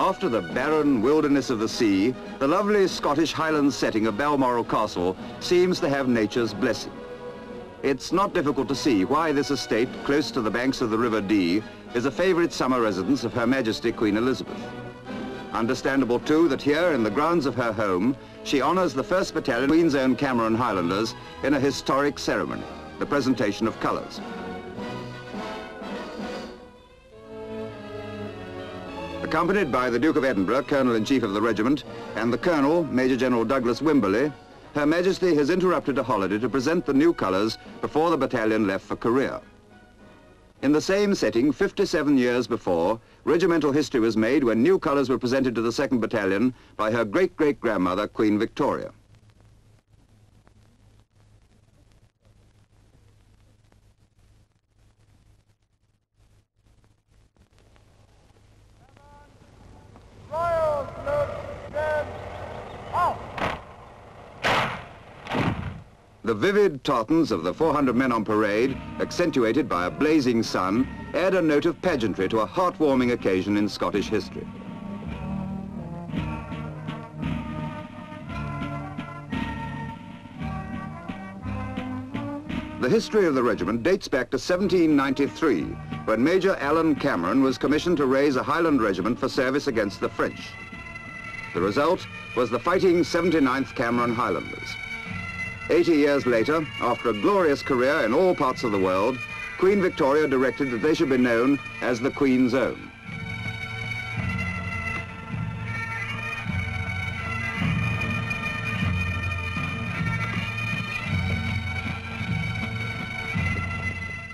After the barren wilderness of the sea, the lovely Scottish Highland setting of Balmoral Castle seems to have nature's blessing. It's not difficult to see why this estate, close to the banks of the River Dee, is a favourite summer residence of Her Majesty Queen Elizabeth. Understandable too that here in the grounds of her home, she honours the 1st Battalion Queen's Own Cameron Highlanders in a historic ceremony, the presentation of colours. Accompanied by the Duke of Edinburgh, Colonel-in-Chief of the regiment, and the Colonel, Major-General Douglas Wimberley, Her Majesty has interrupted a holiday to present the new colours before the battalion left for Korea. In the same setting, 57 years before, regimental history was made when new colours were presented to the 2nd Battalion by her great-great-grandmother, Queen Victoria. The vivid tartans of the 400 men on parade, accentuated by a blazing sun, add a note of pageantry to a heartwarming occasion in Scottish history. The history of the regiment dates back to 1793, when Major Alan Cameron was commissioned to raise a Highland regiment for service against the French. The result was the fighting 79th Cameron Highlanders. 80 years later, after a glorious career in all parts of the world, Queen Victoria directed that they should be known as the Queen's Own.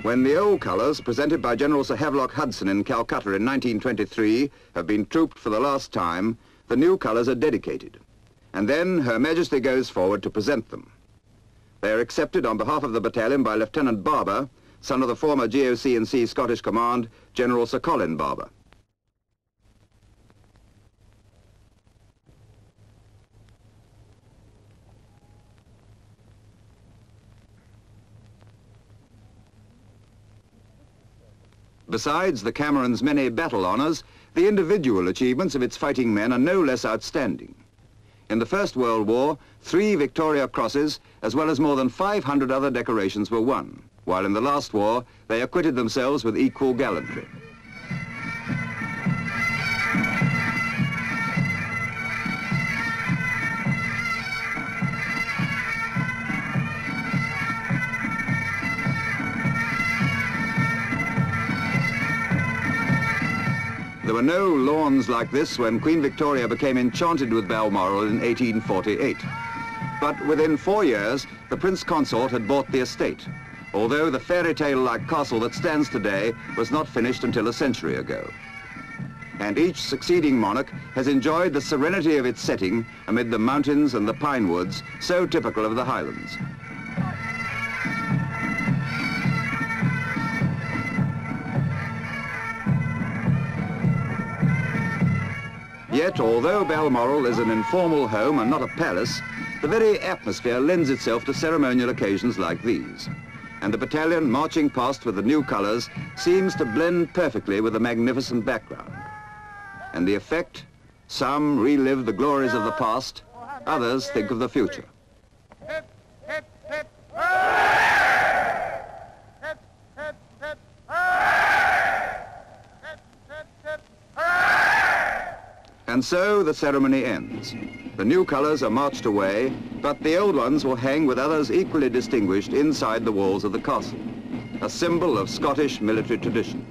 When the old colours, presented by General Sir Havelock Hudson in Calcutta in 1923, have been trooped for the last time, the new colours are dedicated. And then Her Majesty goes forward to present them. They are accepted on behalf of the battalion by Lieutenant Barber, son of the former GOC&C Scottish Command, General Sir Colin Barber. Besides the Cameron's many battle honours, the individual achievements of its fighting men are no less outstanding. In the First World War, 3 Victoria Crosses, as well as more than 500 other decorations were won, while in the last war, they acquitted themselves with equal gallantry. There were no lawns like this when Queen Victoria became enchanted with Balmoral in 1848. But within 4 years, the Prince Consort had bought the estate, although the fairy tale-like castle that stands today was not finished until a century ago. And each succeeding monarch has enjoyed the serenity of its setting amid the mountains and the pine woods, so typical of the Highlands. Yet, although Balmoral is an informal home and not a palace, the very atmosphere lends itself to ceremonial occasions like these. And the battalion marching past with the new colours seems to blend perfectly with the magnificent background. And the effect? Some relive the glories of the past, others think of the future. And so the ceremony ends. The new colours are marched away, but the old ones will hang with others equally distinguished inside the walls of the castle, a symbol of Scottish military tradition.